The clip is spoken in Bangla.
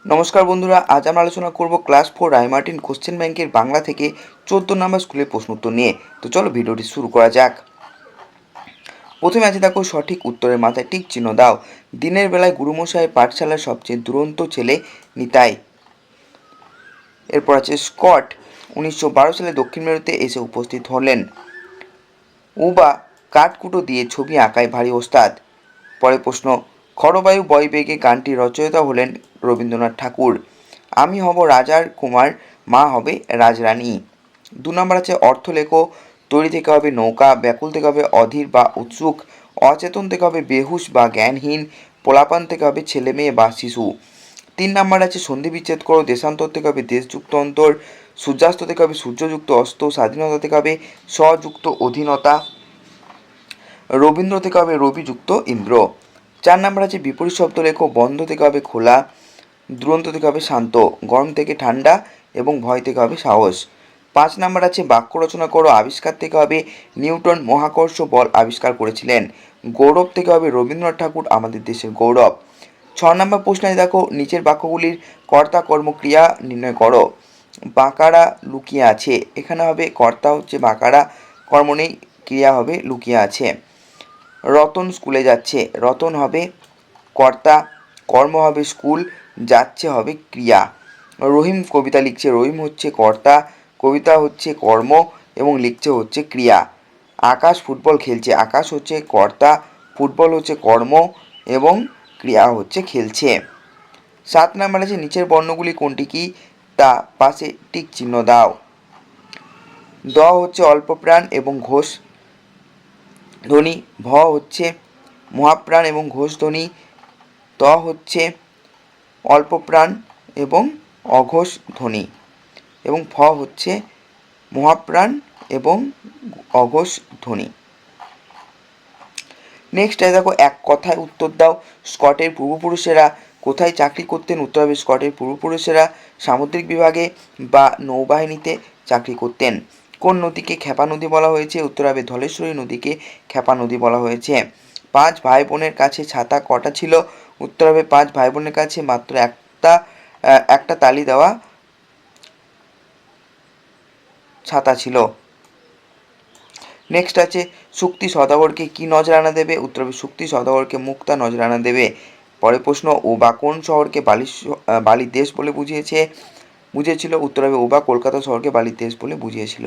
নমস্কার বন্ধুরা, আজ আমরা আলোচনা করব ক্লাস 4 রায়মার্টিন কোশ্চেন ব্যাংকের বাংলা থেকে 14 নম্বর স্কুলের প্রশ্ন উত্তর নিয়ে। তো চলো ভিডিওটি শুরু করা যাক। প্রথমে আছে দেখো, সঠিক উত্তরের মাথায় টিক চিহ্ন দাও। দিনের বেলায় গুরুমশাইয়ের পাঠশালার সবচেয়ে দুরন্ত ছেলে নিতাই। এরপর আছে স্কট 1912 সালে দক্ষিণ মেরুতে এসে উপস্থিত হলেন। উবা কাঠকুটো দিয়ে ছবি আঁকায় ভারী ওস্তাদ। পরের প্রশ্ন, খরবায়ু বয়বেগে গানটির রচয়িতা হলেন রবীন্দ্রনাথ ঠাকুর। আমি হব রাজার কুমার, মা হবে রাজরানী। 2 নম্বর আছে অর্থ লেখো। তৈরি থেকে হবে নৌকা, ব্যাকুল থেকে হবে অধীর বা উৎসুক, অচেতন থেকে হবে বেহুশ বা জ্ঞানহীন, পোলাপান থেকে হবে ছেলে মেয়ে বা শিশু। 3 নম্বর আছে সন্ধি বিচ্ছেদ করো। দেশান্তর থেকে হবে দেশযুক্ত অন্তর, সূর্যাস্ত থেকে হবে সূর্যযুক্ত অস্ত, স্বাধীনতা থেকে হবে স্বযুক্ত অধীনতা, রবীন্দ্র থেকে হবে রবিযুক্ত ইন্দ্র। 4 নম্বর আছে বিপরীত শব্দ লেখো। বন্ধ থেকে হবে খোলা, দুরন্ত থেকে হবে শান্ত, গরম থেকে ঠান্ডা এবং ভয় থেকে হবে সাহস। 5 নম্বর আছে বাক্য রচনা করো। আবিষ্কার থেকে হবে নিউটন মহাকর্ষ বল আবিষ্কার করেছিলেন। গৌরব থেকে হবে রবীন্দ্রনাথ ঠাকুর আমাদের দেশের গৌরব। 6 নম্বর প্রশ্নে দেখো, নিচের বাক্যগুলির কর্তা কর্ম ক্রিয়া নির্ণয় করো। বাঁকারা লুকিয়ে আছে, এখানে হবে কর্তা হচ্ছে বাঁকারা, কর্ম নেই, ক্রিয়া হবে লুকিয়ে আছে। রতন স্কুলে যাচ্ছে, রতন হবে কর্তা, কর্ম হবে স্কুল, যাচ্ছে হবে ক্রিয়া। রহিম কবিতা লিখছে, রহিম হচ্ছে কর্তা, কবিতা হচ্ছে কর্ম এবং লিখছে হচ্ছে ক্রিয়া। আকাশ ফুটবল খেলছে, আকাশ হচ্ছে কর্তা, ফুটবল হচ্ছে কর্ম এবং ক্রিয়া হচ্ছে খেলছে। 7 নম্বর আছে নিচের বর্ণগুলি কোনটি কি, তা পাশে টিক চিহ্ন দাও। দ হচ্ছে অল্প প্রাণ এবং ঘোষ ধ্বনি, ভ হচ্ছে মহাপ্রাণ এবং ঘোষ ধ্বনি, ত হচ্ছে অল্প প্রাণ এবং অঘোষ ধ্বনি এবং ফ হচ্ছে মহাপ্রাণ এবং অঘোষ ধ্বনি। নেক্সট দেখো, এক কথায় উত্তর দাও। স্কটের পূর্বপুরুষেরা কোথায় চাকরি করতেন? উত্তর হবে স্কটের পূর্বপুরুষেরা সামুদ্রিক বিভাগে বা নৌবাহিনীতে চাকরি করতেন। কোন নদীকে ক্ষেপা নদী বলা হয়েছে? উত্তর হবে ধলেশ্বরী নদীকে ক্ষেপা নদী বলা হয়েছে। 5 ভাই বোনের কাছে ছাতা কটা ছিল? উত্তর হবে 5 ভাই বোনের কাছে মাত্র একটা তালি দেওয়া ছাতা ছিল। নেক্সট আছে শুক্তি সওদাগরকে কি নজরানা দেবে? উত্তর হবে শুক্তি সওদাগরকে মুক্তা নজরানা দেবে। পরের প্রশ্ন, ওবা কোন শহরকে বালির দেশ বলে বুঝিয়েছিল? উত্তর হবে ওবা কলকাতা শহরকে বালির দেশ বলে বুঝিয়েছিল।